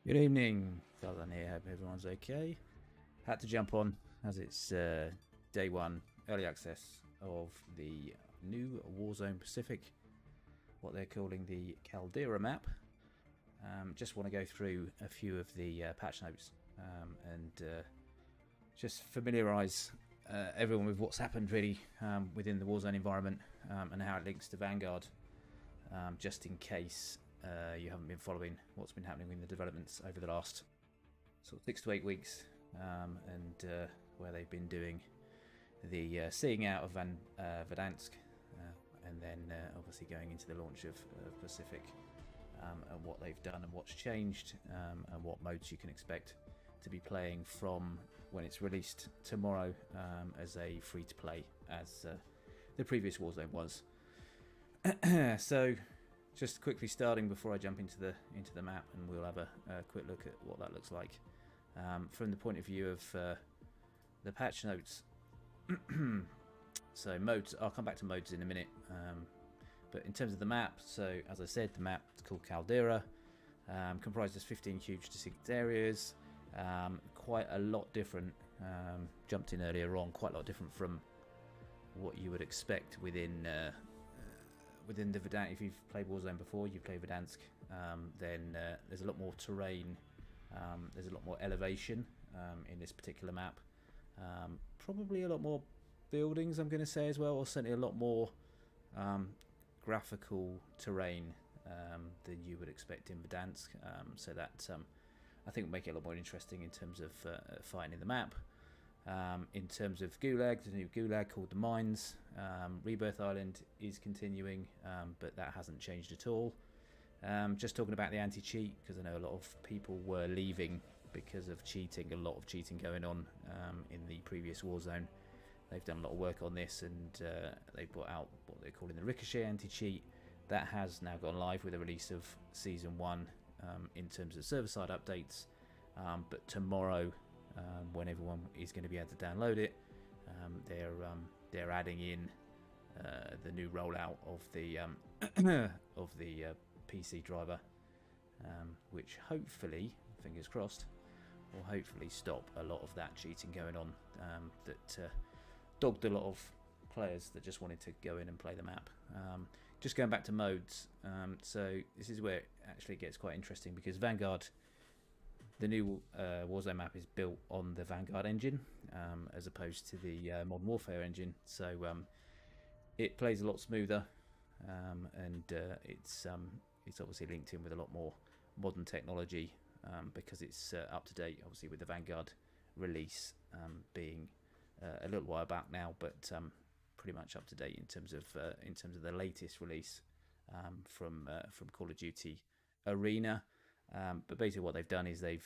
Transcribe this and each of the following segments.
Good evening, Southern here. Hope everyone's okay. Had to jump on as it's day one, early access of the new Warzone Pacific, what they're calling the Caldera Map. Just want to go through a few of the patch notes and just familiarise everyone with what's happened really within the Warzone environment and how it links to Vanguard, just in case you haven't been following what's been happening in the developments over the last sort of 6 to 8 weeks, and where they've been doing the seeing out of Verdansk, and then obviously going into the launch of Pacific, and what they've done and what's changed, and what modes you can expect to be playing from when it's released tomorrow, as a free-to-play, as the previous Warzone was. So just quickly starting before I jump into the map, and we'll have a quick look at what that looks like from the point of view of the patch notes. So modes, I'll come back to modes in a minute, but in terms of the map, so as I said, the map is called Caldera, comprises 15 huge distinct areas, quite a lot different, jumped in earlier on, quite a lot different from what you would expect within the Verdansk. If you've played Warzone before, you play Verdansk, then there's a lot more terrain, there's a lot more elevation in this particular map, probably a lot more buildings, I'm going to say, as well, or certainly a lot more graphical terrain than you would expect in Verdansk, so that I think will make it a lot more interesting in terms of fighting in the map. In terms of Gulag, the new Gulag called the Mines, Rebirth Island is continuing, but that hasn't changed at all. Just talking about the anti-cheat, because I know a lot of people were leaving because of cheating, a lot of cheating going on in the previous Warzone. They've done a lot of work on this, and they brought out what they're calling the Ricochet anti-cheat. That has now gone live with the release of Season 1 in terms of server-side updates, but tomorrow, when everyone is going to be able to download it, they're adding in the new rollout of the of the PC driver, which hopefully, fingers crossed, will hopefully stop a lot of that cheating going on, that dogged a lot of players that just wanted to go in and play the map. Just going back to modes, so this is where it actually gets quite interesting, because Vanguard, the new Warzone map, is built on the Vanguard engine, as opposed to the Modern Warfare engine, so it plays a lot smoother, and it's obviously linked in with a lot more modern technology, because it's up to date, obviously, with the Vanguard release being a little while back now, but pretty much up to date in terms of the latest release from Call of Duty Arena. But basically what they've done is they're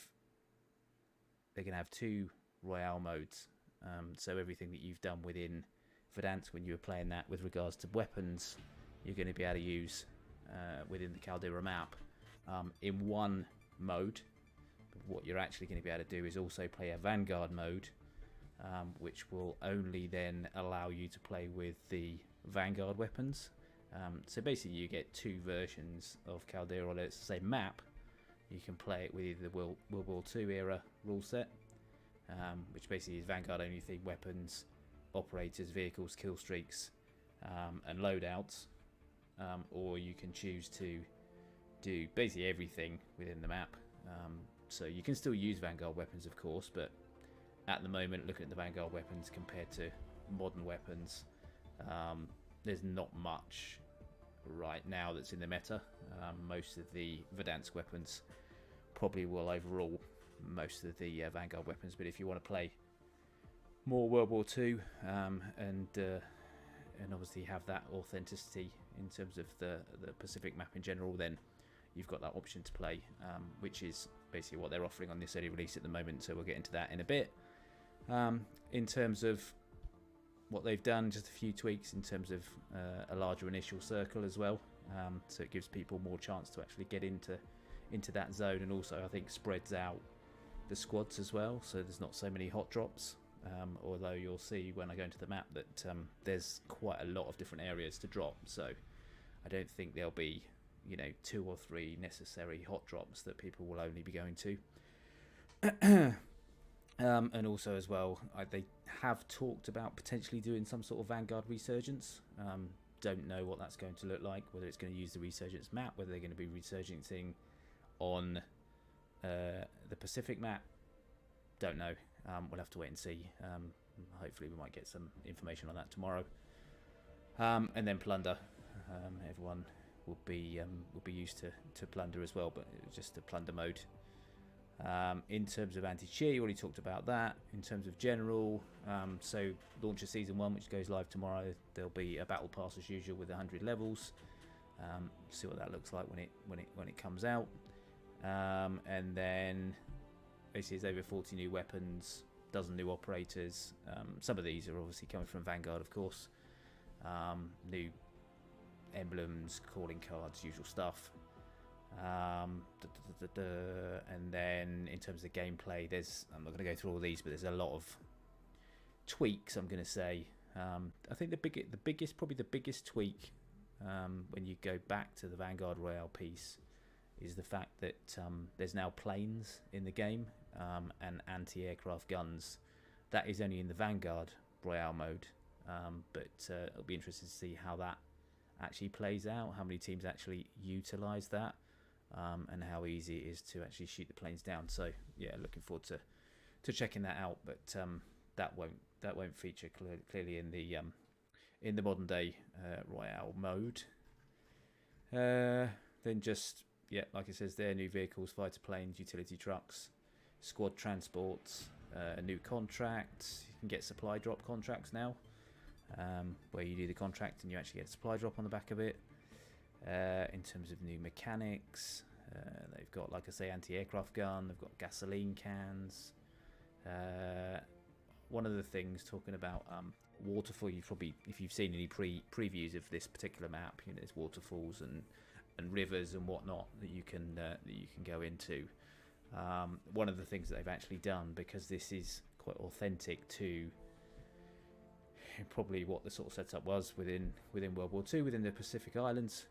going to have 2 Royale modes. So everything that you've done within Verdansk when you were playing that with regards to weapons, you're going to be able to use within the Caldera map in one mode. But what you're actually going to be able to do is also play a Vanguard mode, which will only then allow you to play with the Vanguard weapons. So basically you get 2 versions of Caldera on the same map. You can play it with either the World War II era rule set, which basically is Vanguard only themed weapons, operators, vehicles, kill streaks, and loadouts, or you can choose to do basically everything within the map. So you can still use Vanguard weapons, of course, but at the moment, looking at the Vanguard weapons compared to modern weapons, there's not much right now that's in the meta. Most of the Verdansk weapons probably will overrule most of the Vanguard weapons, but if you want to play more World War II, and obviously have that authenticity in terms of the Pacific map in general, then you've got that option to play, which is basically what they're offering on this early release at the moment, so we'll get into that in a bit. In terms of what they've done, just a few tweaks in terms of a larger initial circle as well, so it gives people more chance to actually get into that zone, and also I think spreads out the squads as well, so there's not so many hot drops, although you'll see when I go into the map that there's quite a lot of different areas to drop, so I don't think there'll be you know, 2 or 3 necessary hot drops that people will only be going to. And also as well, they have talked about potentially doing some sort of Vanguard resurgence. Don't know what that's going to look like, whether it's going to use the resurgence map, whether they're going to be resurgencing on the Pacific map. Don't know. We'll have to wait and see. Hopefully we might get some information on that tomorrow. And then plunder. Everyone will be used to plunder as well, but it was just a plunder mode. In terms of anti-cheat, you already talked about that. In terms of general, so launcher season 1, which goes live tomorrow, there'll be a battle pass as usual with 100 levels. See what that looks like when it comes out. And then basically there's over 40 new weapons, dozen new operators. Some of these are obviously coming from Vanguard, of course. New emblems, calling cards, usual stuff. And then in terms of gameplay, I'm not going to go through all these, but there's a lot of tweaks, I'm going to say. I think the biggest tweak when you go back to the Vanguard Royale piece is the fact that there's now planes in the game and anti-aircraft guns. That is only in the Vanguard Royale mode, but it'll be interesting to see how that actually plays out, how many teams actually utilise that. And how easy it is to actually shoot the planes down. So yeah, looking forward to checking that out. But that won't feature clearly in the modern day Royale mode. Then just like it says there, new vehicles, fighter planes, utility trucks, squad transports, a new contract. You can get supply drop contracts now, where you do the contract and you actually get a supply drop on the back of it. In terms of new mechanics, they've got, like I say, anti-aircraft gun, they've got gasoline cans. One of the things, talking about waterfall, if you've seen any previews of this particular map, you know, there's waterfalls and rivers and whatnot that you can go into. One of the things that they've actually done, because this is quite authentic to probably what the sort of setup was within World War II, within the Pacific Islands,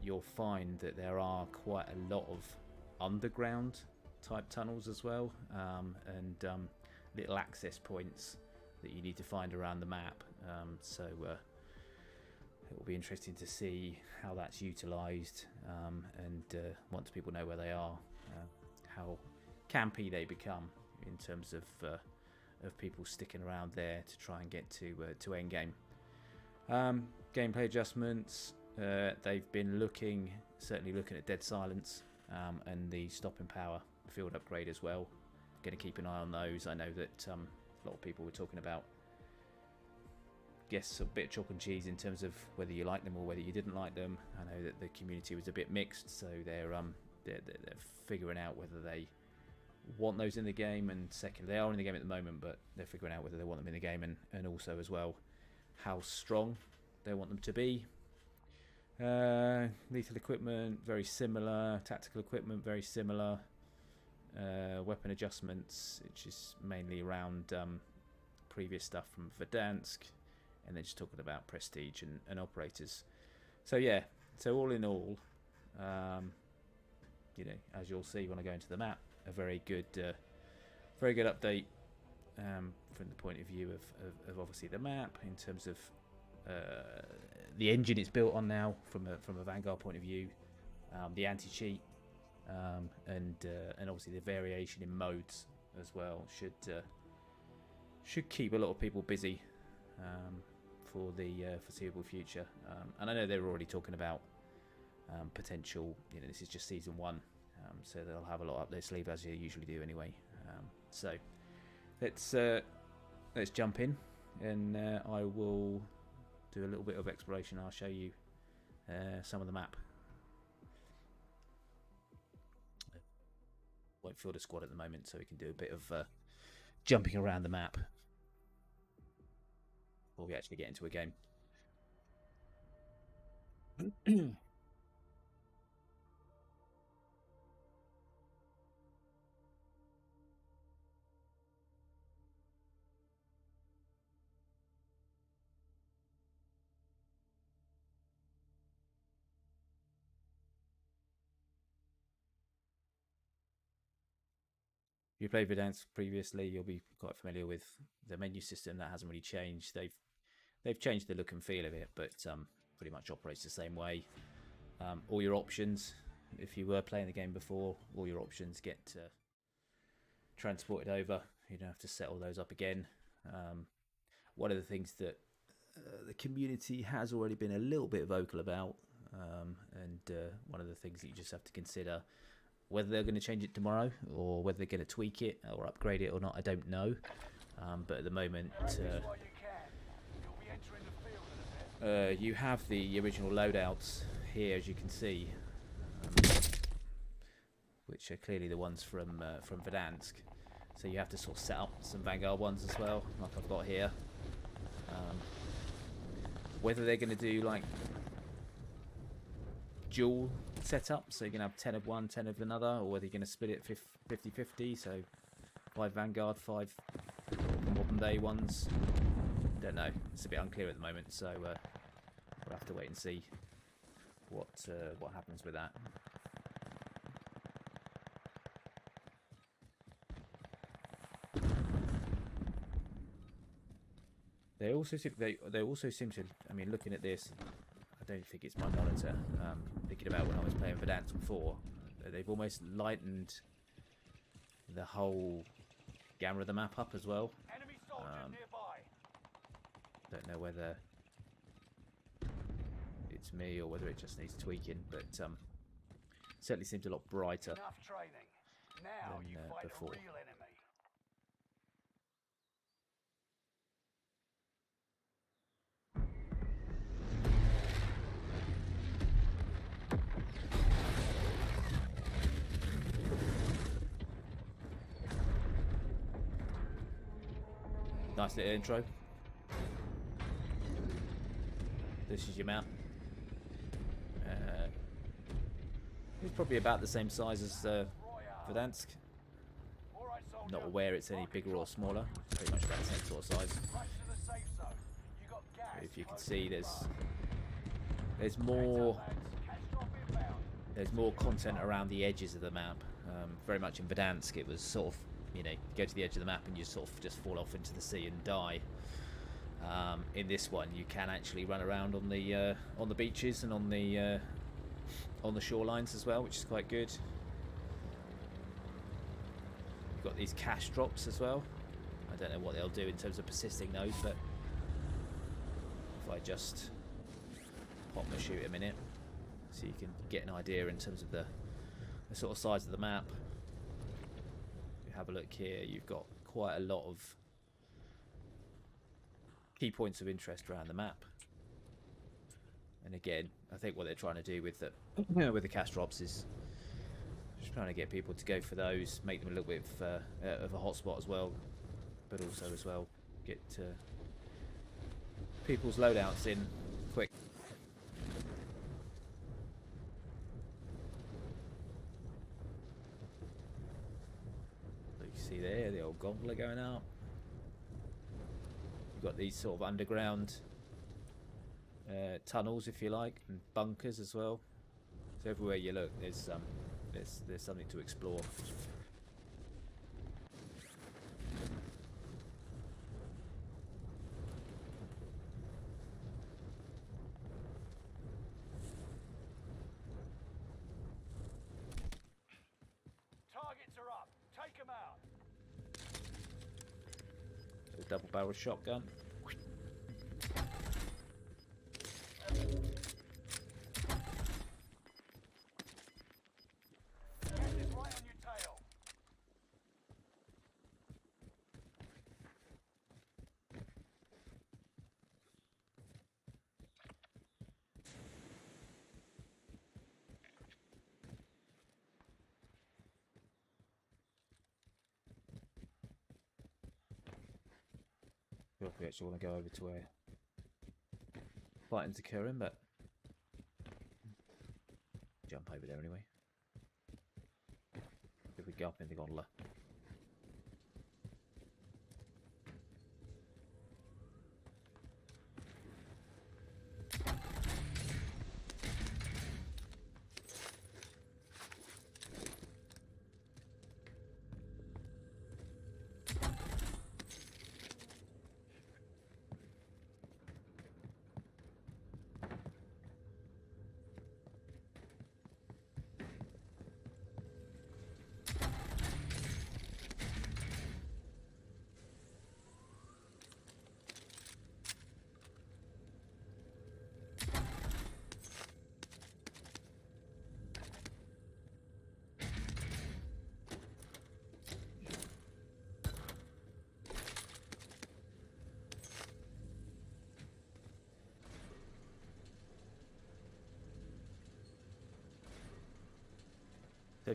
you'll find that there are quite a lot of underground type tunnels as well, and little access points that you need to find around the map. So it will be interesting to see how that's utilised, and once people know where they are, how campy they become in terms of people sticking around there to try and get to end game. Gameplay adjustments. They've been certainly looking at Dead Silence and the stopping power field upgrade as well. Going to keep an eye on those. I know that a lot of people were talking about, yes, a bit of chalk and cheese in terms of whether you like them or whether you didn't like them. I know that the community was a bit mixed, so they're figuring out whether they want those in the game, and second, they are in the game at the moment, but they're figuring out whether they want them in the game, and also as well how strong they want them to be. Lethal equipment, very similar. Tactical equipment, very similar. Weapon adjustments, which is mainly around previous stuff from Verdansk, and then just talking about prestige and operators. So yeah, so all in all, you know, as you'll see when I go into the map, a very good update from the point of view of obviously the map, in terms of the engine it's built on now from a Vanguard point of view, the anti-cheat, and obviously the variation in modes as well should keep a lot of people busy for the foreseeable future. And I know they were already talking about potential, you know, this is just season 1, so they'll have a lot up their sleeve, as they usually do anyway. So let's jump in, and I will do a little bit of exploration. I'll show you some of the map. Won't field a squad at the moment, so we can do a bit of jumping around the map before we actually get into a game. you played Verdansk previously, you'll be quite familiar with the menu system. That hasn't really changed. They've changed the look and feel of it, but pretty much operates the same way. All your options, if you were playing the game before, all your options get transported over. You don't have to set all those up again. One of the things that the community has already been a little bit vocal about, and one of the things that you just have to consider, whether they're going to change it tomorrow or whether they're going to tweak it or upgrade it or not, I don't know. But at the moment, you have the original loadouts here, as you can see, which are clearly the ones from Verdansk. So you have to sort of set up some Vanguard ones as well, like I've got here. Whether they're going to do like dual setup, so you're going to have 10 of one, 10 of another, or whether you're going to split it 50-50, so 5 Vanguard, 5 modern day ones. Don't know, it's a bit unclear at the moment, so we'll have to wait and see what happens with that. They also seem to. I mean, looking at this, I don't think it's my monitor. Thinking about when I was playing Verdansk before, they've almost lightened the whole gamma of the map up as well. Don't know whether it's me or whether it just needs tweaking, but certainly seems a lot brighter than before. Nice little intro. This is your map. It's probably about the same size as Verdansk. Not aware it's any bigger or smaller. Pretty much about the same sort of size. If you can see, there's more content around the edges of the map. Very much in Verdansk, it was sort of, you know, go to the edge of the map and you sort of just fall off into the sea and die. In this one, you can actually run around on the beaches and on the shorelines as well, which is quite good. You've got these cash drops as well. I don't know what they'll do in terms of persisting those, but if I just pop and shoot a minute, so you can get an idea in terms of the sort of size of the map. Have a look here, you've got quite a lot of key points of interest around the map. And again, I think what they're trying to do with the cash drops is just trying to get people to go for those, make them a little bit of a hotspot as well, but also as well get people's loadouts in quick. See there, the old gondola going out. You've got these sort of underground tunnels, if you like, and bunkers as well. So everywhere you look, there's something to explore. Targets are up. Take them out. Double barrel shotgun. Gas is right on your tail. We actually want to go over to where fighting's occurring, but jump over there anyway. If we go up in the gondola.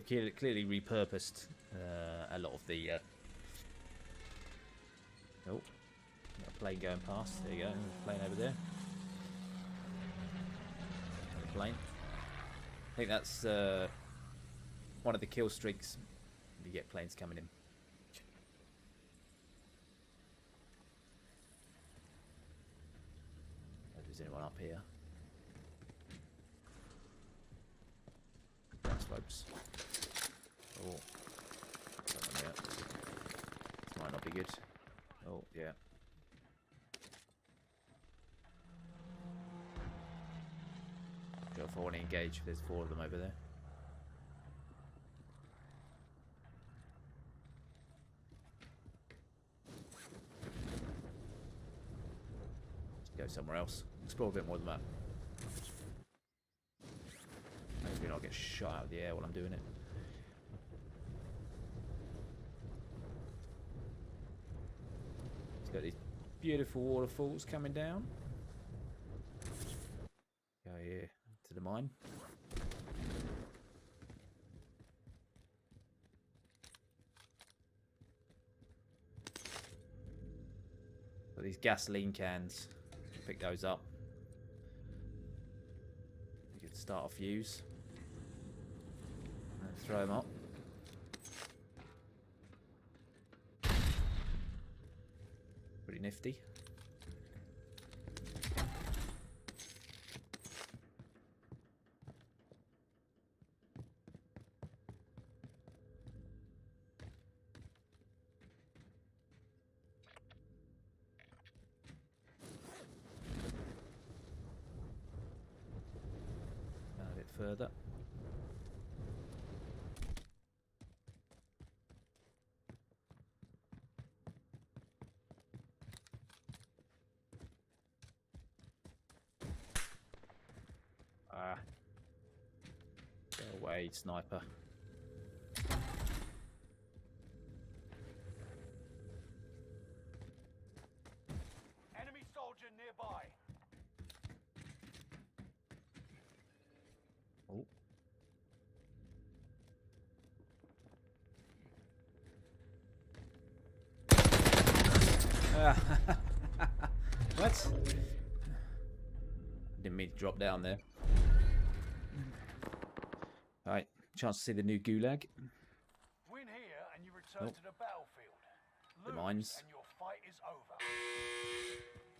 They've clearly repurposed a lot of the. Oh, got a plane going past. There you go. Plane over there. Another plane. I think that's one of the kill streaks. You get planes coming in. If there's anyone up here. Thanks, folks. Oh, something there. This might not be good. Oh, yeah. Go if I want to engage. There's 4 of them over there. Let's go somewhere else. Explore a bit more than that. Hopefully not get shot out of the air while I'm doing it. It's got these beautiful waterfalls coming down. Go here to the mine. Got these gasoline cans. Pick those up. You can start a fuse. And throw them up. Pretty nifty. A bit further. Go away, sniper. Enemy soldier nearby. Oh. What? Didn't mean to drop down there. Alright, chance to see the new gulag. Win here and you return to the battlefield. The Lose mines. and your fight is over.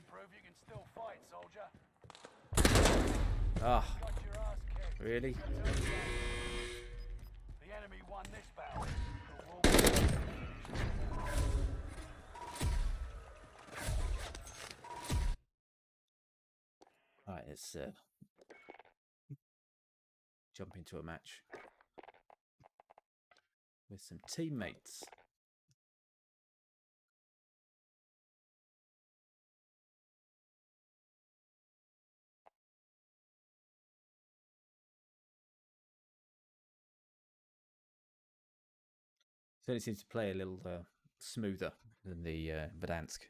Prove you can still fight, soldier. Ah, Got your ass kicked. really? The enemy won this battle. The war was Alright, let's jump into a match with some teammates. So it seems to play a little smoother than the Verdansk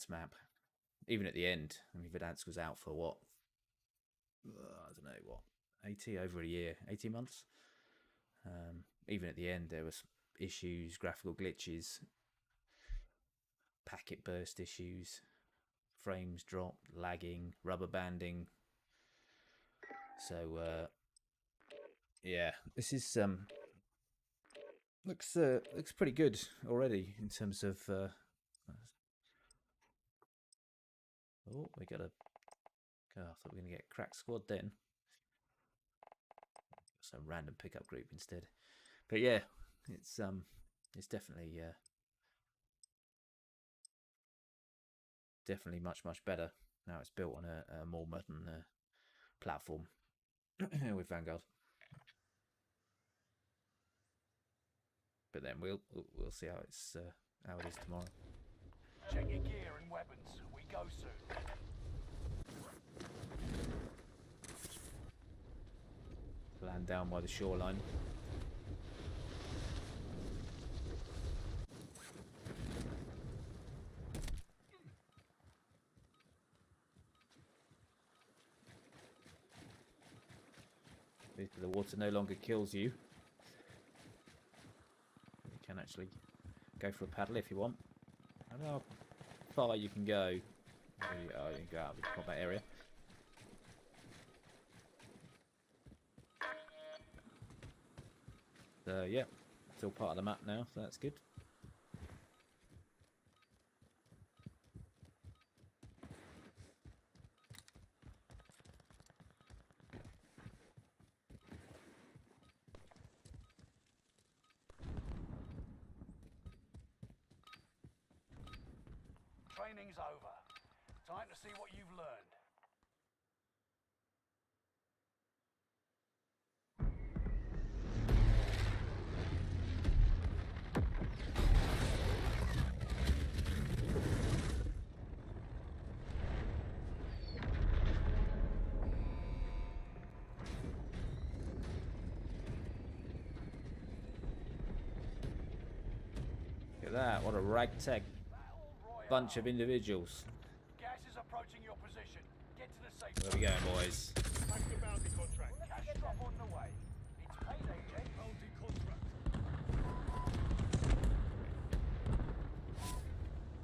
map. Even at the end, I mean, Verdansk was out for what? I don't know what, over a year, 18 months. Even at the end, there was issues, graphical glitches, packet burst issues, frames dropped, lagging, rubber banding. So yeah, this is looks pretty good already in terms of. Oh, we got a. I thought we were gonna get a crack squad then. Some random pickup group instead. But yeah, it's definitely definitely much better now. It's built on a more modern platform with Vanguard. But then we'll see how it is tomorrow. check your gear and weapons. We go soon. Land down by the shoreline. The water no longer kills you. You can actually go for a paddle if you want. I don't know how far you can go. You can go out of the combat area. So yeah, it's all part of the map now, so that's good. Training's over. Time to see what you've learned. Look at that, what a ragtag bunch of individuals. Gas is approaching your position. Get to the safe Where zone. we going, boys? Back to bounty contract. Cash drop on the way. It's payday, Jake. Bounty contract.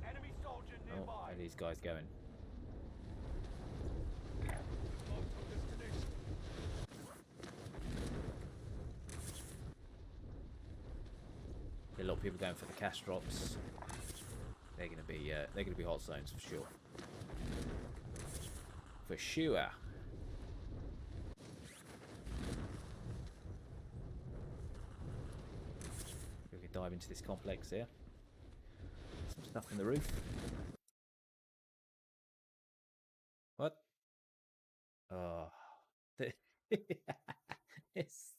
Enemy soldier Oh, nearby. where are these guys going? A lot of people going for the cash drops. They're gonna be hot zones for sure. For sure. We can dive into this complex here. Some stuff in the roof. What? Oh. It's...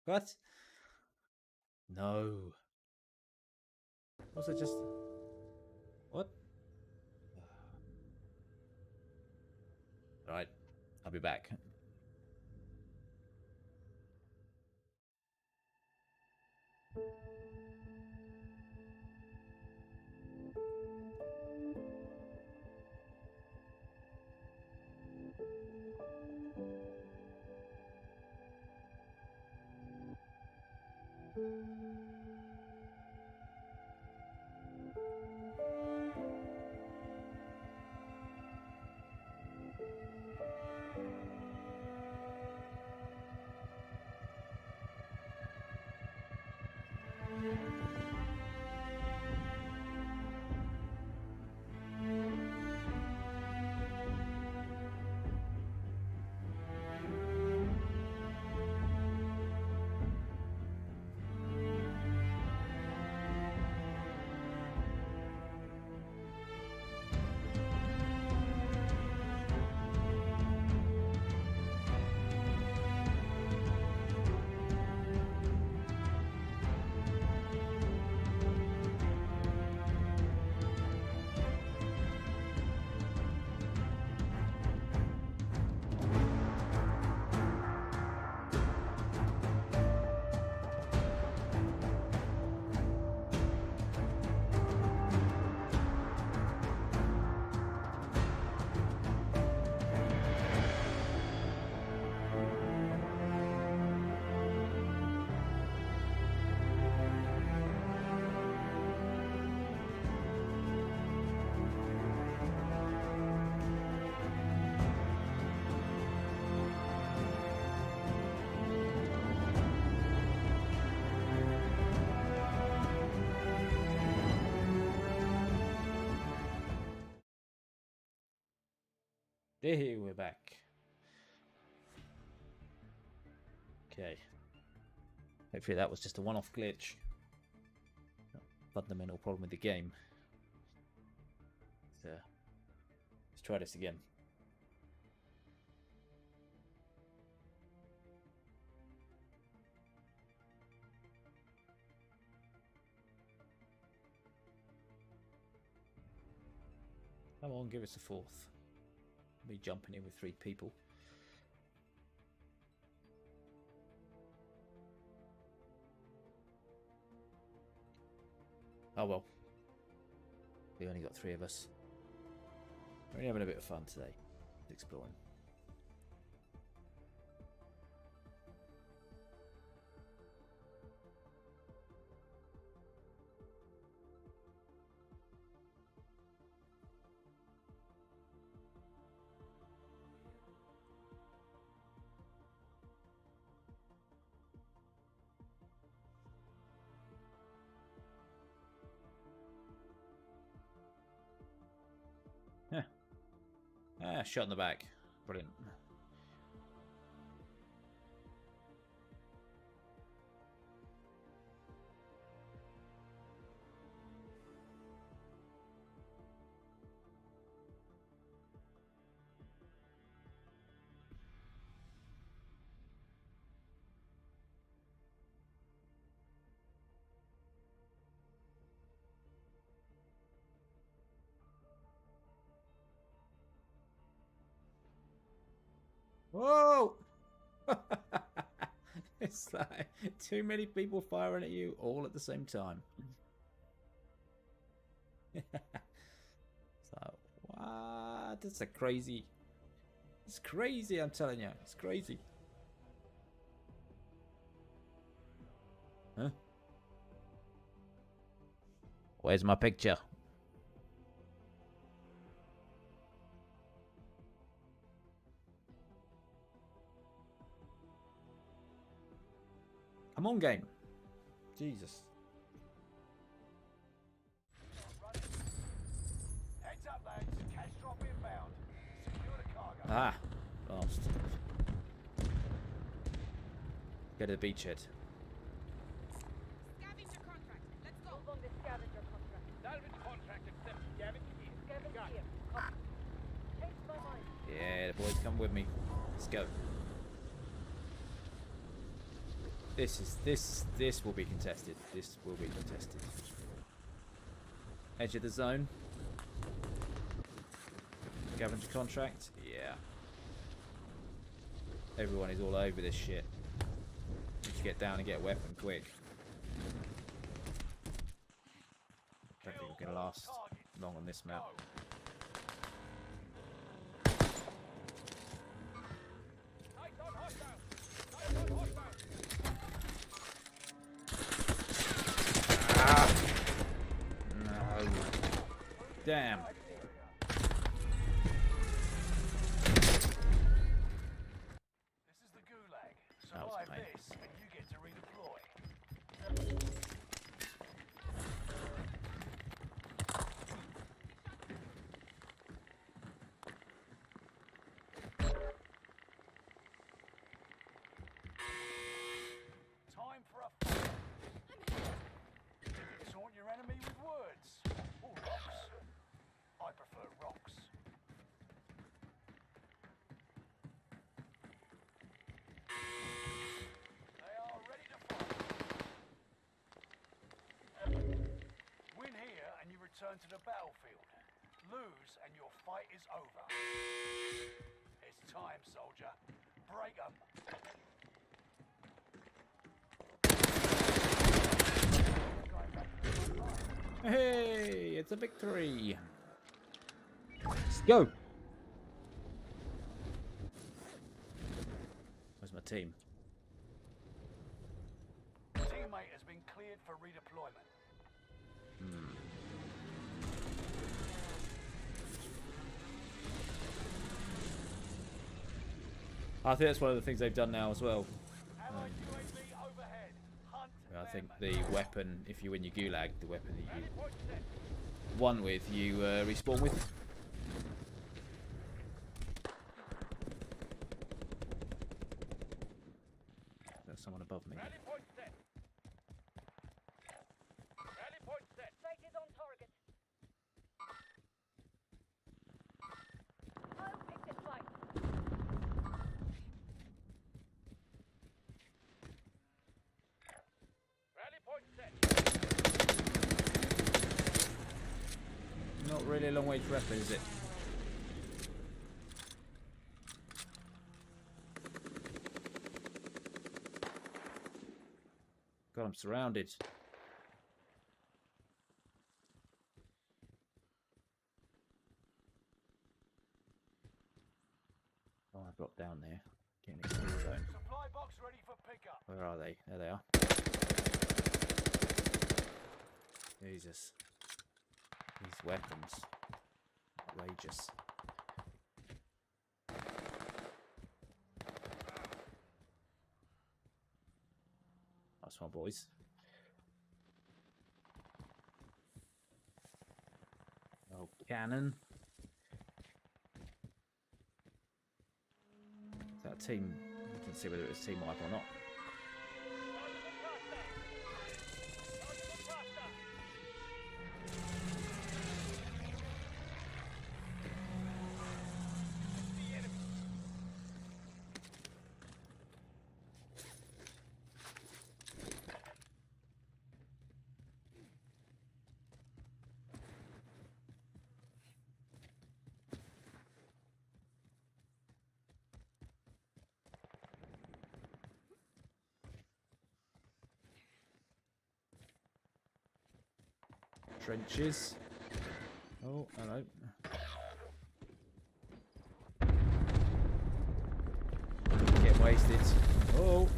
What? No. Was it just... What? Alright, I'll be back. There, we're back. Okay. Hopefully that was just a one-off glitch. Not a fundamental problem with the game. So, let's try this again. Come on, give us a fourth. Me jumping in with 3 people. Oh well. We only got 3 of us. We're only having a bit of fun today. Exploring. Shot in the back. Brilliant. Whoa! It's like too many people firing at you all at the same time. It's like, what? That's a crazy. It's crazy, I'm telling you. It's crazy. Huh? Where's my picture? Come on, game. Jesus. Heads up, lads. Cash drop inbound. Secure the cargo. Ah, lost. Go to the beachhead. Scavenger contract. Let's go. Move on the scavenger contract. Salvage contract accepted. Scavenger here. Scavenger here. Copy. Changed my mind. Yeah, the boys, come with me. Let's go. This will be contested. This will be contested. Edge of the zone. Scavenger contract. Yeah. Everyone is all over this shit. Need to get down and get a weapon quick. Don't think we're gonna last long on this map. No. Damn. This is the gulag. That was Survive fine. this, and you get to redeploy. Time for a fight. Taunt your enemy with words. Or rocks. I prefer rocks. They are ready to fight. Win here and you return to the battlefield. Lose and your fight is over. It's time, soldier. Break 'em. Hey, it's a victory. Let's go. Where's my team? Teammate has been cleared for redeployment. I think that's one of the things they've done now as well. Allied UAV overhead. Hunt I think them. the weapon, if you win your gulag, the weapon that Rally you point set. won with, you respawn with. There's someone above me. Rally point set. Rally point set. Sight is on target. I'll pick this fight. Rally point set. Not really a long way to weapon, is it? God, I'm surrounded. Oh, I dropped down there. Getting into the zone. Supply box ready for pickup. Where are they? There they are. Jesus. These weapons. Outrageous. Nice one, boys. Oh, cannon. team. You can see whether it was team wipe or not. Trenches. Oh, hello. Get wasted. Oh.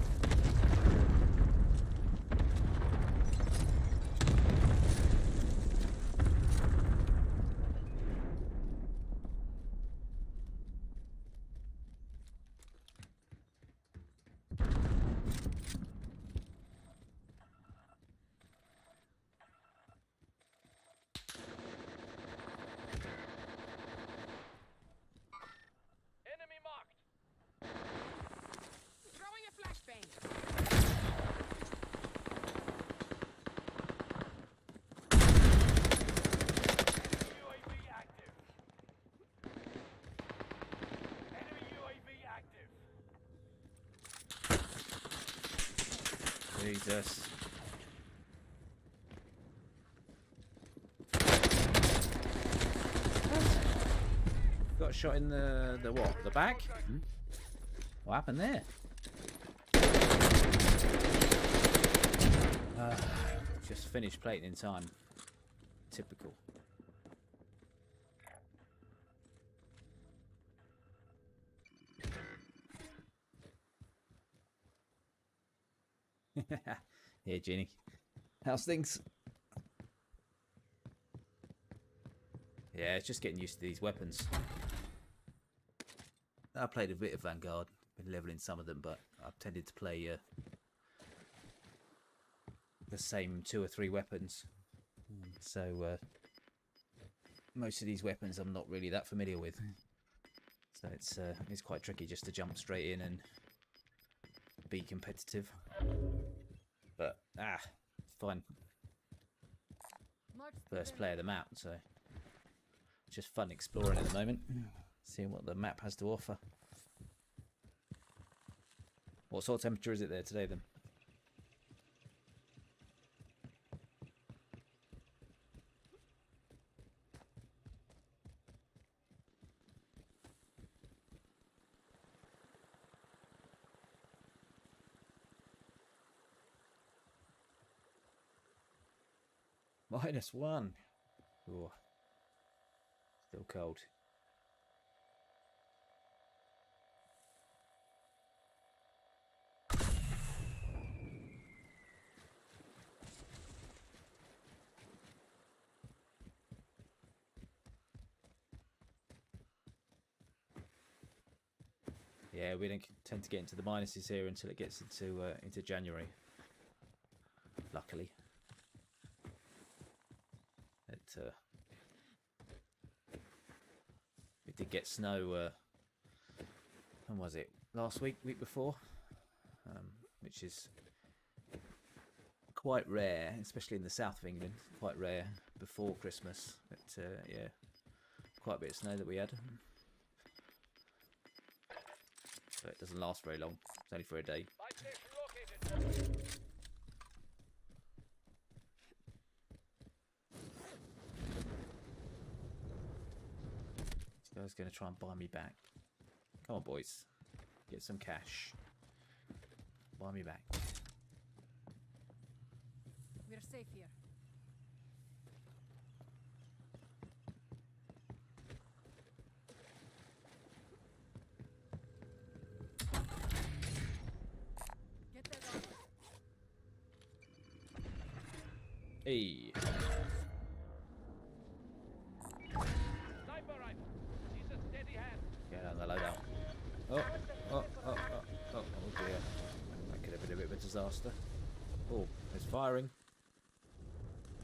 Enemy marked. Throwing a flashbang. UAV active. Enemy UAV active. Jesus. Got shot in the what? The back? Hmm? What happened there? Just finished plating in time. Typical. Here, Ginny. How's things? Yeah, it's just getting used to these weapons. I played a bit of Vanguard, been leveling some of them, but I've tended to play the same 2 or 3 weapons. So most of these weapons I'm not really that familiar with. So it's quite tricky just to jump straight in and be competitive. But it's fine. First play of the map, so just fun exploring at the moment, seeing what the map has to offer. What sort of temperature is it there today then? -1. Ooh. Still cold. Yeah, we don't tend to get into the minuses here until it gets into January. Luckily. We did get snow, when was it? Last week before? Which is quite rare, especially in the south of England. Quite rare before Christmas. But yeah, quite a bit of snow that we had. But it doesn't last very long. It's only for a day. Buy station located. This guy's going to try and buy me back. Come on, boys. Get some cash. Buy me back. We're safe here. Get that on. Hey. Sniper rifle. Needs a steady hand. Get on the loadout. Oh dear. That could have been a bit of a disaster. Oh, there's firing.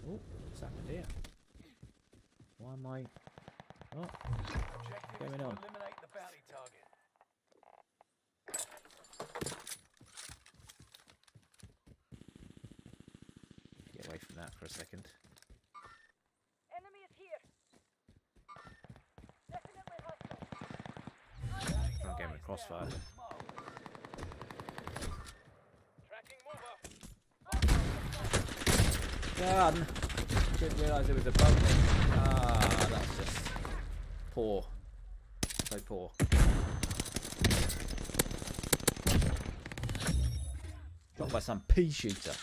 Oh, what's happened here? Why am I... Oh, Objective is going to on? eliminate the bounty target. away from that for a second. Enemy is here. Definitely hostile. I'm getting with crossfire. Tracking mover. Done! Didn't realise there was a bug there. Ah, that's just poor. So poor. Shot by some pea shooter.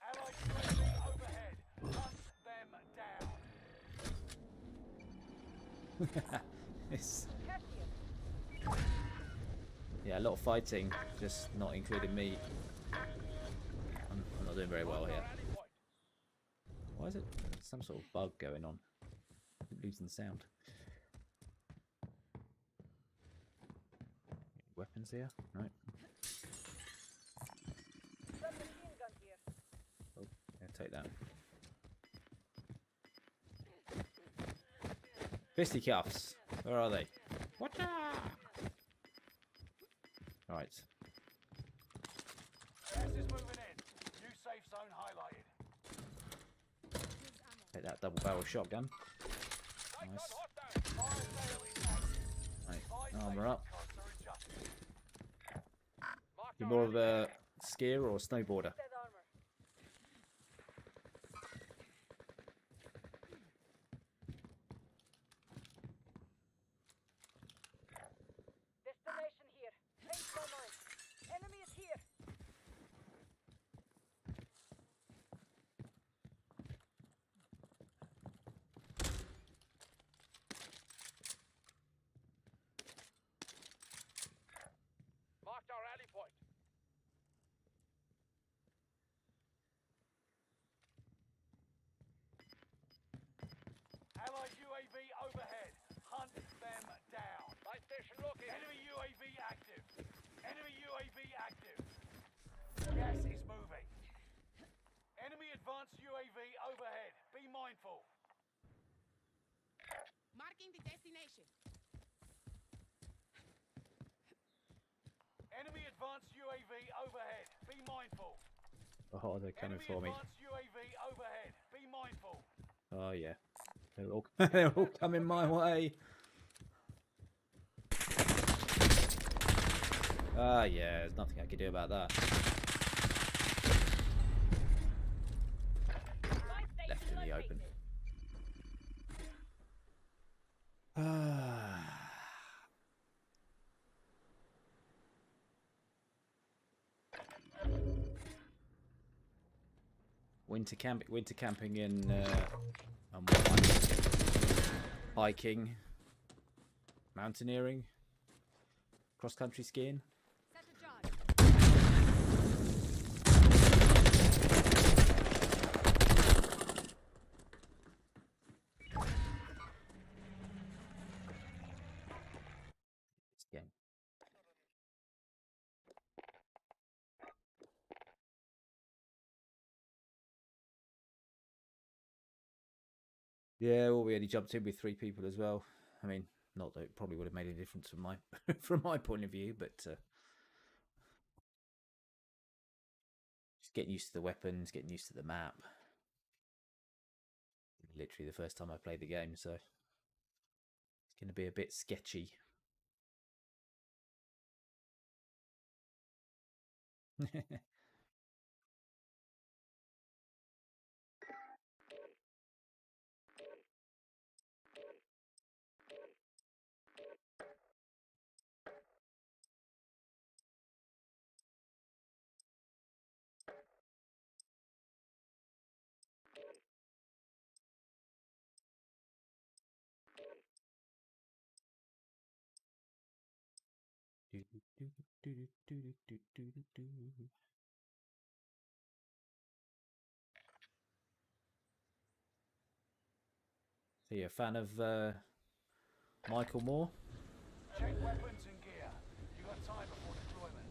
Allied UAV overhead. Hunt them down. It's, Cassius. yeah, a lot of fighting, just not including me. I'm not doing very well here. Rally point. Why is it some sort of bug going on? Losing sound. Weapons here? Right. Submachine gun here. Oh, yeah, take that. Fisticuffs. Where are they? What? Right. Gas is moving in. New safe zone highlighted. Here's ammo. Take that double barrel shotgun. Icon Nice. hostile. Fire sale is active. Right. Buy Armour up. station costs are adjusted. Marked You're our more of rally a point. skier or a snowboarder? Dead armor. Destination here. Change my mind. Enemy is here. Marked our rally point. Allied UAV overhead. Hunt them down. Buy station located. Enemy UAV active. Enemy UAV active. Gas is moving. Enemy advanced UAV overhead. Be mindful. Marking the destination. Enemy advanced UAV overhead. Be mindful. Oh, they're coming Enemy for me. advanced UAV overhead. Be mindful. Oh yeah. They're all, they're all coming my way. Ah yeah, there's nothing I can do about that. Left in the open. Winter camping in what one? Hiking, mountaineering, cross country skiing. Set a charge. Skiing. Yeah, well, we only jumped in with 3 people as well. I mean, not that it probably would have made a difference from my from my point of view, but just getting used to the weapons, getting used to the map. Literally the first time I played the game, so it's going to be a bit sketchy. So you're a fan of Michael Moore? Check weapons and gear. You got time before deployment.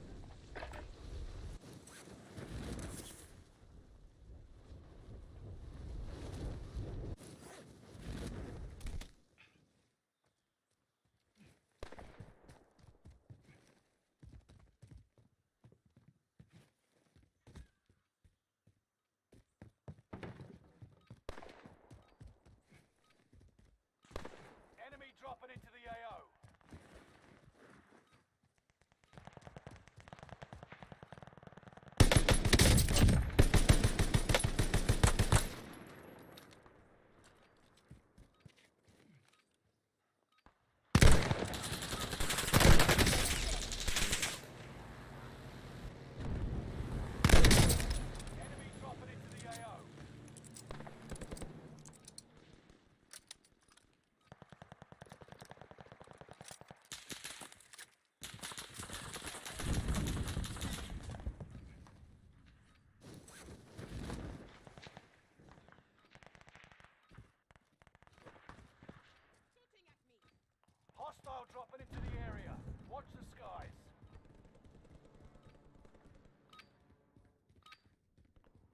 Hostile dropping into the area. Watch the skies.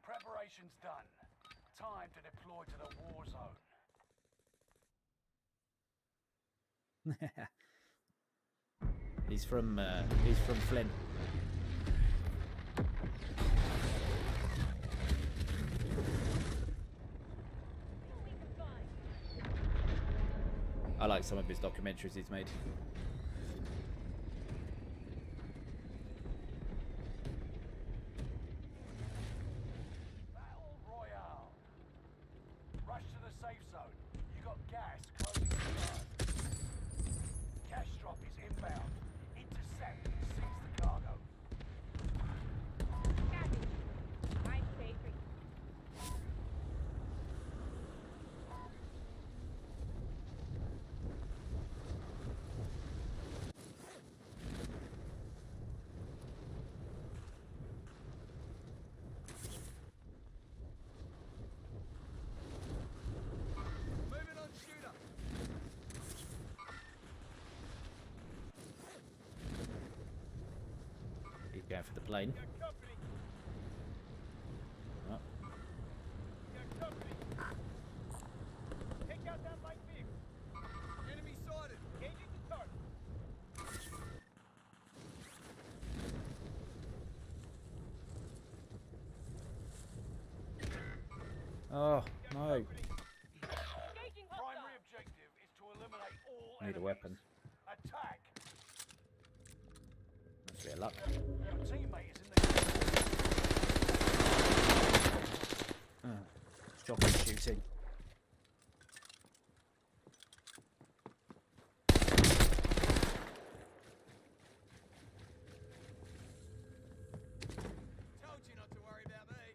Preparation's done. Time to deploy to the war zone. He's from Flint. I like some of his documentaries he's made. Battle Royale. Rush to the safe zone. You got gas closing the yard. Cash drop is inbound. Intercept and seize the cargo. Copy. I'm safe. Moving on, shooter. He's going for the plane. Got company. Oh, Got company. Take out that light vehicle. Enemy sighted. Engaging the target. oh no! Engaging Primary hostile. objective is to eliminate all Need a enemies. weapon. Attack. That's a bit of luck. Your teammate is in the Shotgun shooting. Told you not to worry about me.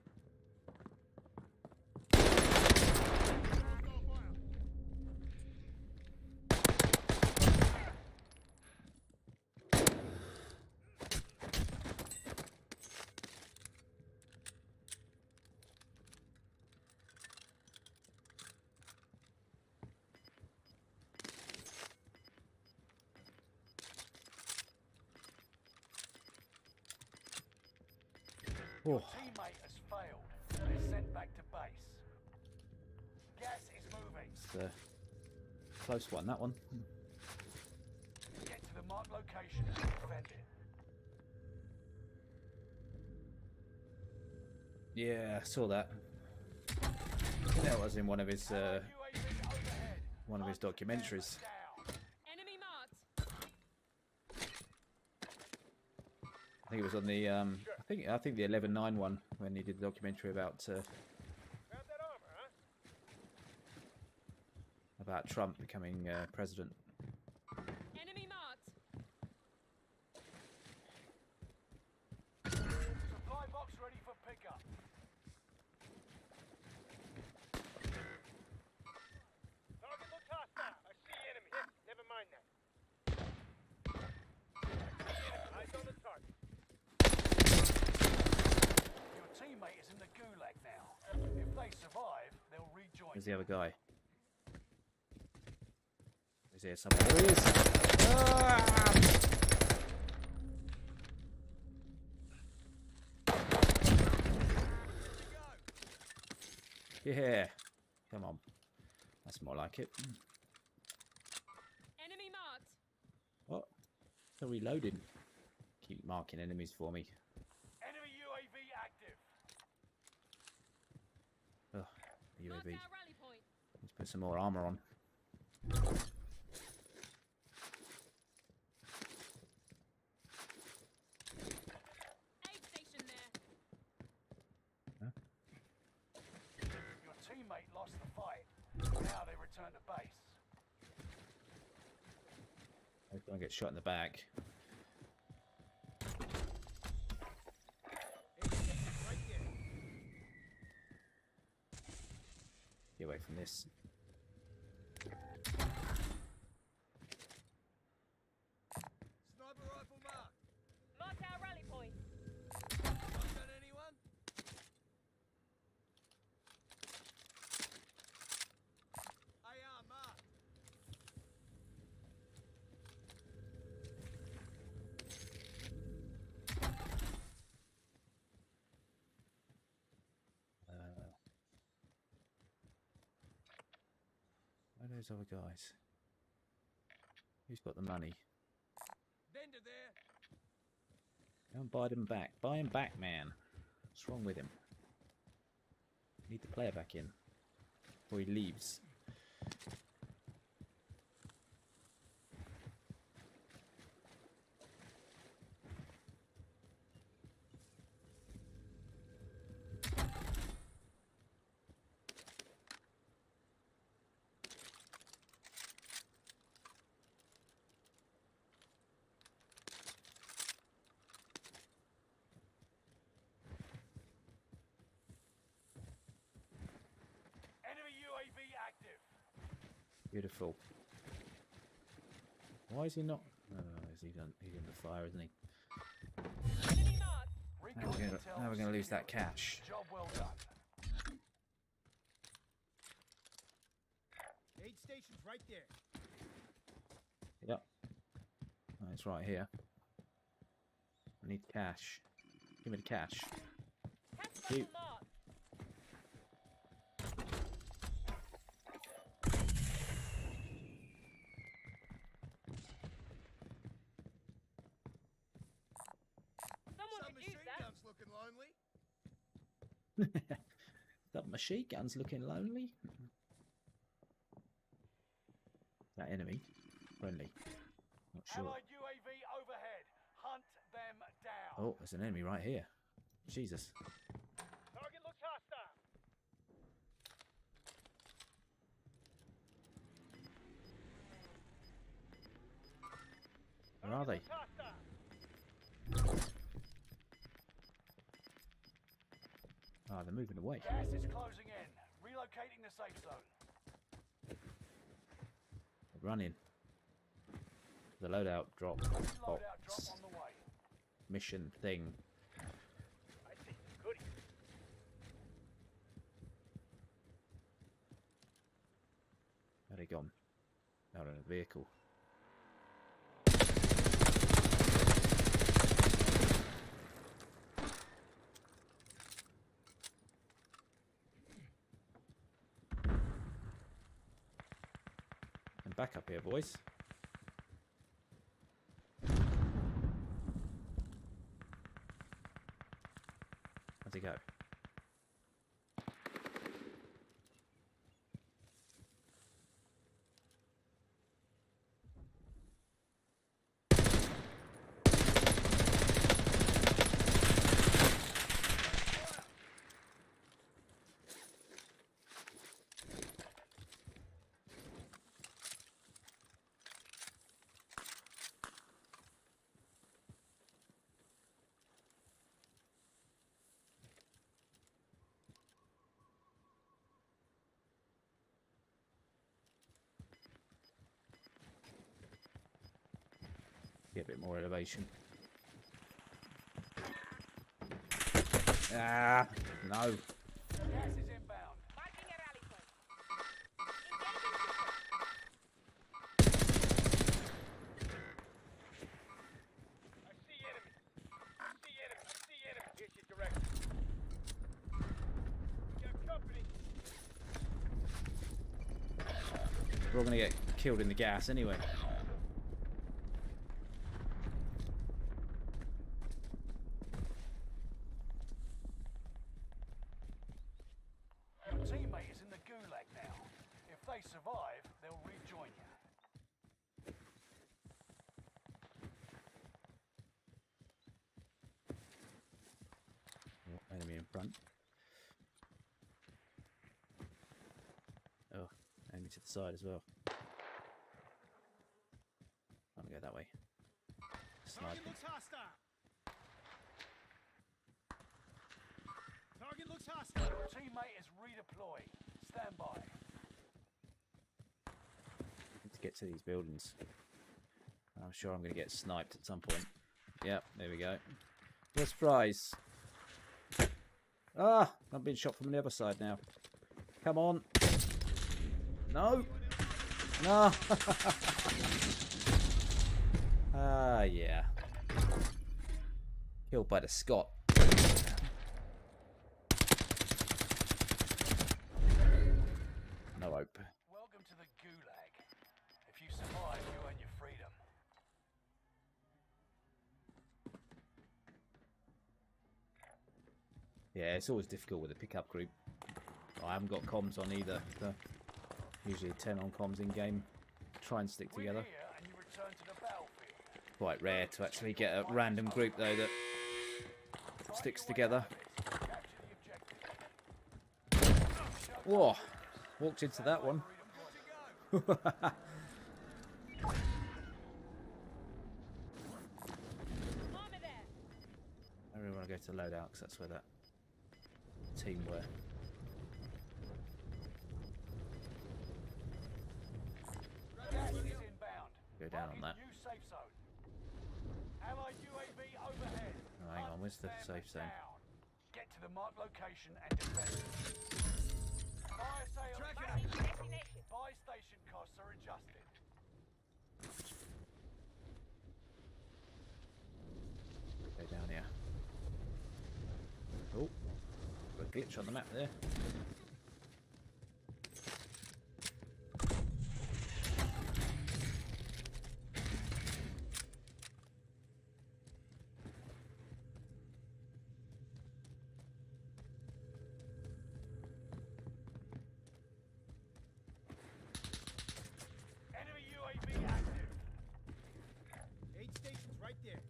Oh, teammate has failed. They're sent back to base. Gas is moving. it's a close one, that one. Get to the marked location and defend it. Yeah, I saw that. I think that was in one of his UAV overhead. documentaries. Down. Enemy marked. I think it was on the I think the 11/9 one when he did the documentary about Grab that armor, huh? about Trump becoming president. Enemy marked. Supply box ready for pickup. Target looks hostile. I see enemy. Never mind that. Eyes on the target. Your teammate is in the gulag now. If they survive, they'll rejoin. Where's the other guy? Is there someone? There he is! Ah! Yeah, come on. That's more like it. Enemy marked. What? They're reloading. Keep marking enemies for me. Enemy UAV active. Ugh, Marked UAV. our rally point. Let's put some more armor on. Aid station there. Your teammate lost the fight. Now they return to base. I don't get shot in the back. Right there. Get away from this. Sniper rifle mark. Marked our rally point. Shotgun anyone? AR mark. those other guys? Who's got the money? Vendor there. Go and buy them back. Buy him back, man. What's wrong with him? Need the player back in before he leaves. Enemy UAV active. Beautiful. Why is he not? Is he done? He's in the fire, isn't he? Enemy marked. Recon intel Now we're going to lose that secured. cash. Job well done. Aid station's right there. Yep. Oh, it's right here. I need cash. Give me the cash. Cash You- bundle marked. Someone could use that. gun's looking lonely. That machine gun's looking lonely. That enemy. Friendly. Not sure. Allied UAV overhead. Hunt them down. Oh, there's an enemy right here. Jesus. Target looks hostile. Where are they? Hostile. Ah, they're moving away. Gas is closing in. Relocating the safe zone. They're running. The loadout drop Loadout box drop on the way. mission thing. I see some goodies. Where they gone? Out in a vehicle. And back up here, boys. How'd he go? Get a bit more elevation. Ah, no. Gas is inbound. Marking a rally point. I see enemy. I see enemy. I see enemy. Here's your direction. We got company. We're all gonna get killed in the gas anyway. Your teammate is in the gulag now. If they survive, they'll rejoin you. Oh, enemy in front. Oh, enemy to the side as well. I'm gonna go that way. Target Sniping. looks hostile. Target looks hostile. Your teammate is redeployed. Stand by. Need to get to these buildings. I'm sure I'm gonna get sniped at some point. Yep, there we go. What a surprise! Ah, I'm being shot from the other side now. Come on! No! No! Ah, yeah. Killed by the Scot. No hope. Welcome to the gulag. Yeah, it's always difficult with a pickup group. I haven't got comms on either. So usually 10 on comms in game. Try and stick Win together. here and you return to the battlefield. Quite rare to actually get a random group though that sticks together. Capture the objective. Whoa! Walked into that one. Armor there. I really want to go to loadout because that's where that team were. Gas is inbound. Go down on that. New safe zone. Allied UAV overhead. Oh, hang on, where's the Hunt safe them zone? down. Get to the marked location and defend. Fire sale Marking destination. Buy station costs are adjusted. Go down here. Oh, got a glitch on the map there. Enemy UAV active. Aid station's right there.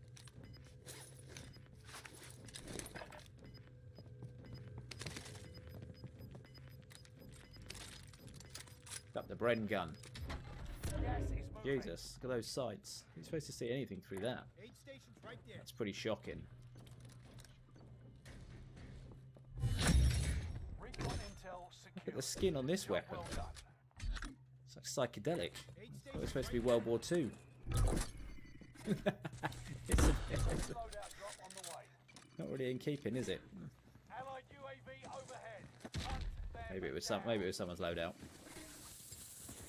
Up the Bren gun. Gas is moving. Jesus, look at those sights. You're supposed to see anything through that. Aid station's right there. That's pretty shocking. Recon intel secure. Look at the skin on this Job weapon. well done. It's like psychedelic. Aid It station was supposed to be World War II. it's, it's Loadout drop on the way. not really in keeping, is it? Allied UAV overhead. Hunt them Maybe it was down. maybe it was someone's loadout.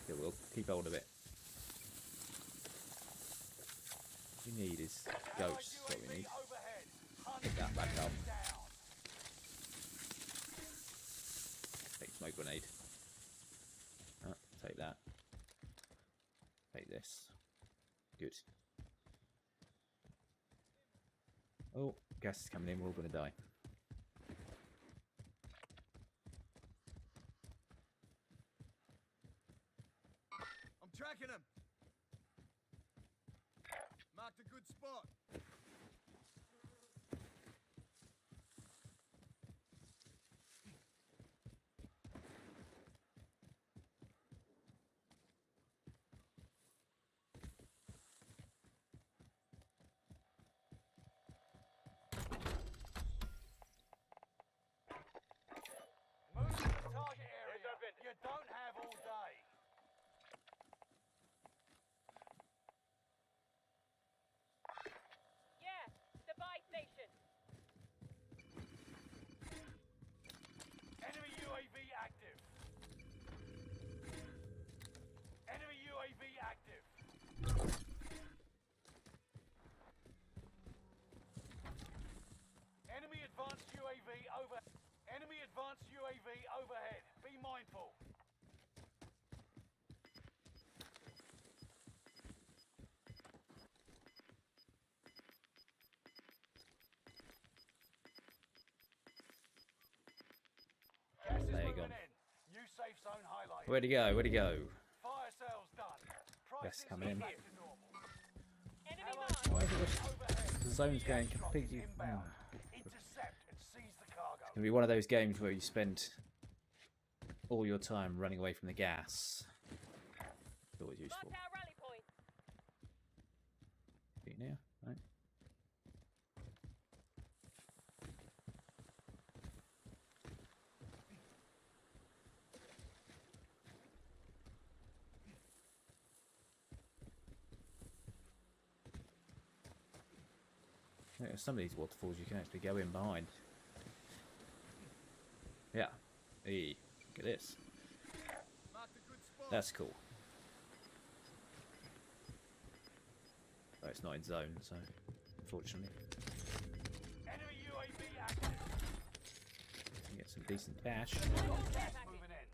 Yeah, we'll keep hold of it. What we need is Allied ghosts. Is what we UAV need. overhead. Hunt Pick that back them up. down. Take smoke grenade. Oh, take that. Take this. Good. Oh, gas is coming in. We're all going to die. I'm tracking him. Marked a good spot. Move to the target area. You don't have all day. Yeah, the buy station. Enemy UAV active. Enemy UAV active. Enemy advanced UAV over. Enemy advanced UAV overhead. Be mindful. Gas is There you moving go. in. New safe zone highlighted. Where'd he go? Where'd he go? Fire sales done. Prices coming in. back to normal. Enemy Allied marked. Why is UAV it overhead. the zone's going Airdrop is completely- inbound. oh. Intercept and seize the cargo. It's going to be one of those games where you spend all your time running away from the gas. It's always useful. Marked our rally point. See now? Right. Yeah, some of these waterfalls you can actually go in behind. Yeah. Hey, look at this. Marked a good spot. That's cool. Oh, it's not in zone, so unfortunately. Enemy UAV active. You get some decent cash. Got gas moving in.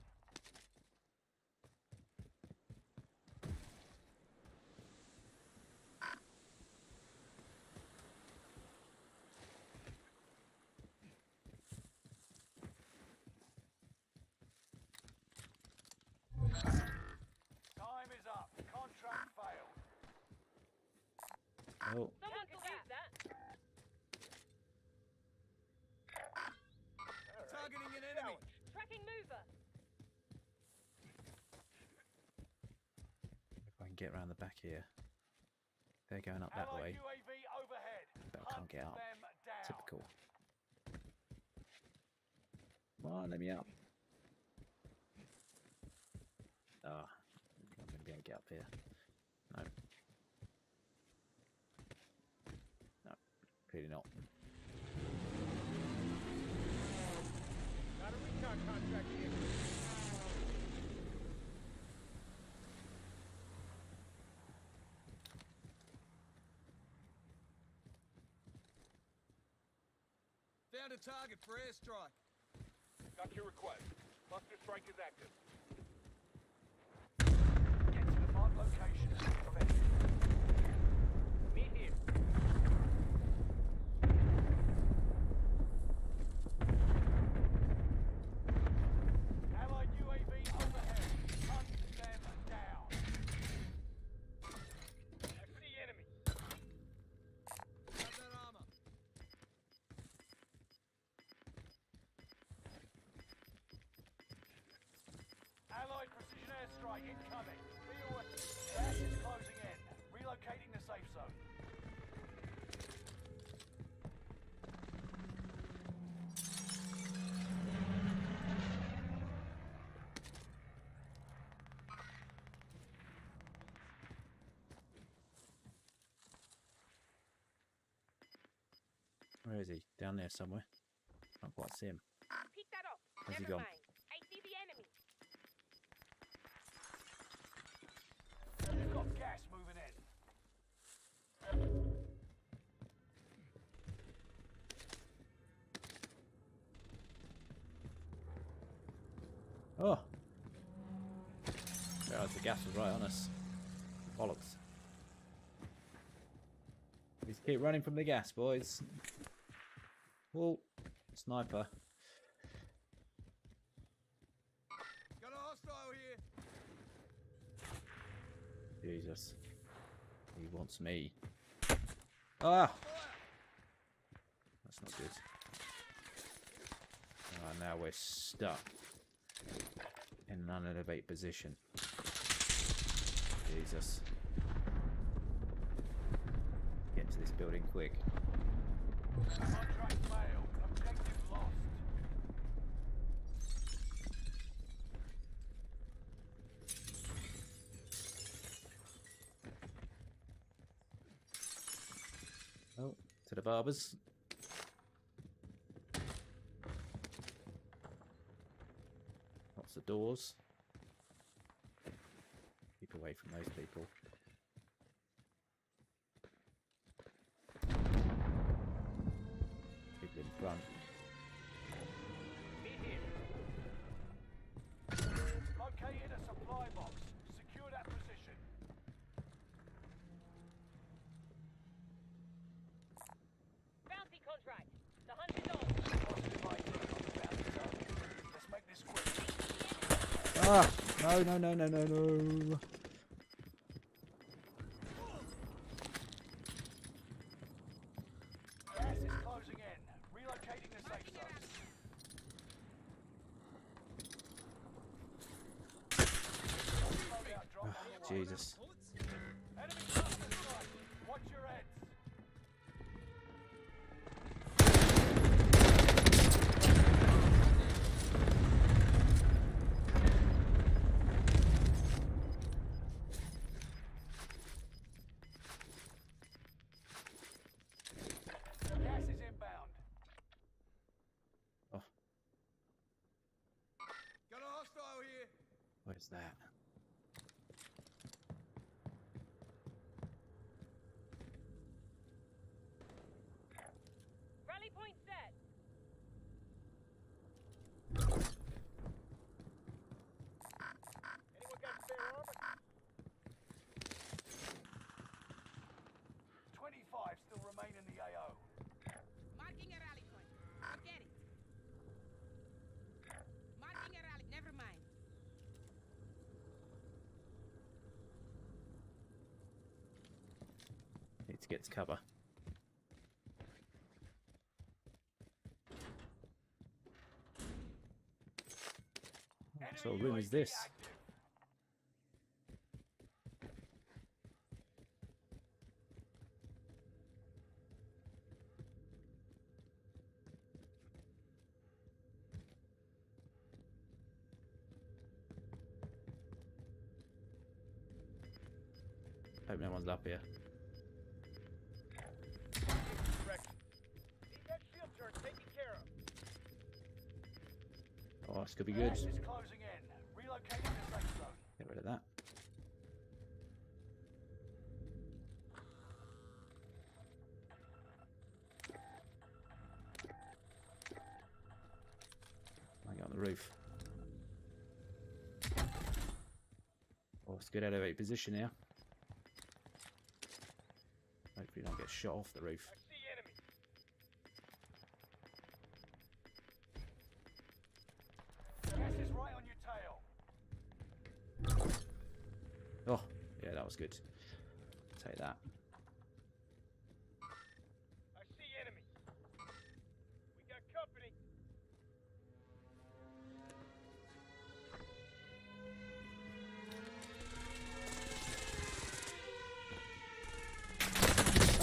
Time is up. Contract failed. Oh, Someone could use that. Targeting an enemy. Tracking mover. if I can get around the back here. They're going up that Allied way, UAV overhead. but I can't Hunt get up. them down. Typical. Come on, let me up. Ah, I'm going to be able to get up here. No. No, clearly not. Got a recon contract here. Found a target for airstrike. Got your request. Cluster strike is active. Get to the marked location and defend it. Meet here. Allied UAV overhead. Hunt them down. I see enemy. Got that armor. Allied precision airstrike incoming. Be aware. Gas is closing in. Relocating the safe zone. Where is he? Down there somewhere. Can't quite see him. Pick that up. Where's he Never gone? mind. I see the enemy. You've got gas moving in. Oh! Realised the gas was right on us. Bollocks. Just keep running from the gas, boys. Oh, sniper. Got a hostile here. Jesus. He wants me. Ah! That's not good. Ah, now we're stuck in an unelevated position. Jesus. Get to this building quick. Contract failed. Objective lost. Oh, to the barbers. Lots of doors. Keep away from those people. People in front. Meet here. Located a supply box. Secure that position. Bounty contract. The hunt is on. Positive ID on the bounty zone. Let's make this quick. Ah! No, no, no, no, no, no. Gas is closing in. Relocating the safe zone. Loadout drop on the way. Jesus. Enemy cluster strike. Watch your heads. Gas is inbound. Oh, Got a hostile here. where's that? Rally point set. Anyone got spare armor? 25 still remain in the AO. Marking a rally point. Forget it. Marking a rally. Never mind. Need to get to cover. What sort of room is this? Hope no one's up here. Rex. Need that shield turret taken care of. Oh, this could be good. Gas is closing in. Relocating the safe zone. Get rid of that. I got on the roof. Oh, it's good elevate position here. Hopefully don't get shot off the roof. I see enemy. Gas is right on your tail. Oh, yeah, that was good. Take that. I see enemy. We got company.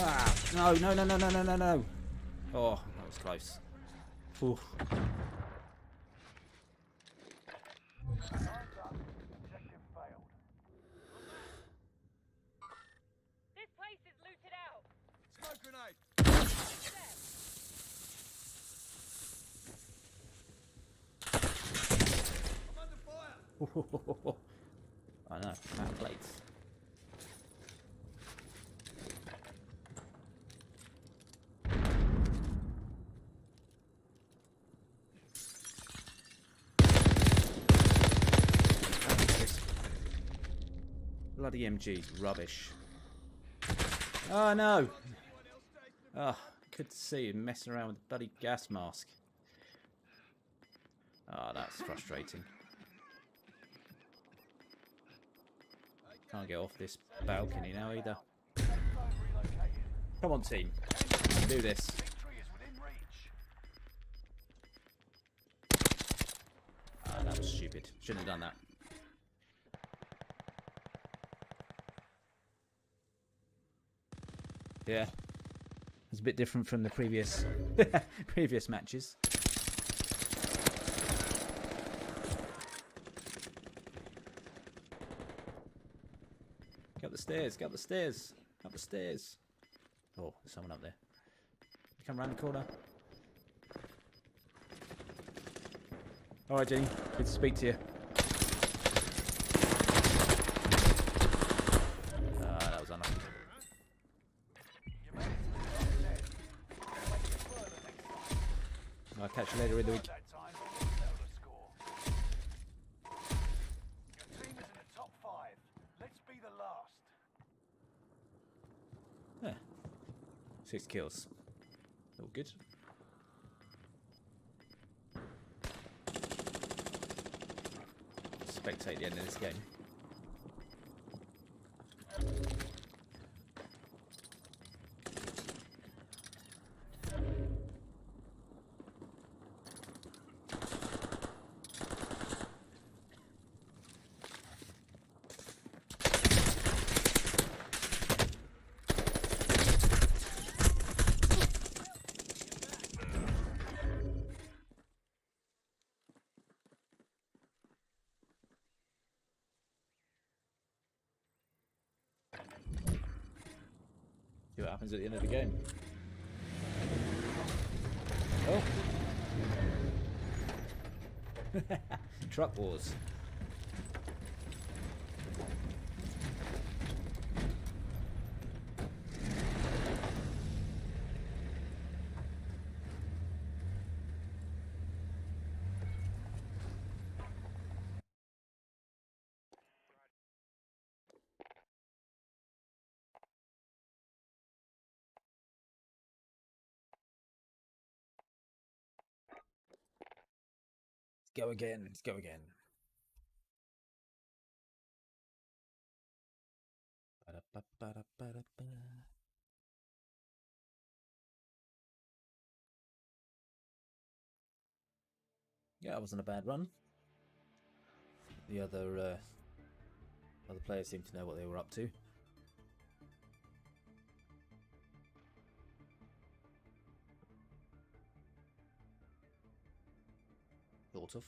Ah, no, no, no, no, no, no, no, no. Oh, that was close. Ooh. Time's up. Objective failed. This place is looted out. Smoke grenade. I'm under fire. I know, that plates. Bloody MG's rubbish. Oh no! Oh, good to see you messing around with the bloody gas mask. Oh, that's frustrating. Can't get off this balcony now either. Safe zone relocated. Come on, team. Do this. Victory is within reach. Ah, that was stupid. Shouldn't have done that. Yeah. It's a bit different from the previous previous matches. Go up the stairs, go up the stairs, up the stairs. Oh, there's someone up there. Come round the corner. Alright, Jenny. Good to speak to you. That was unlucky. You made it to the top 10. Make it further next time. I'll catch you later in the week. That time, but we'll settle the score. Your team is in the top 5. Let's be the last. Yeah. 6 kills. All good. Spectate the end of this game. See what happens at the end of the game. Oh! Truck wars. Let's go again. Let's go again. Ba-da-ba-ba-da-ba-da-ba. Yeah, it wasn't a bad run. The other players seemed to know what they were up to. Sort of.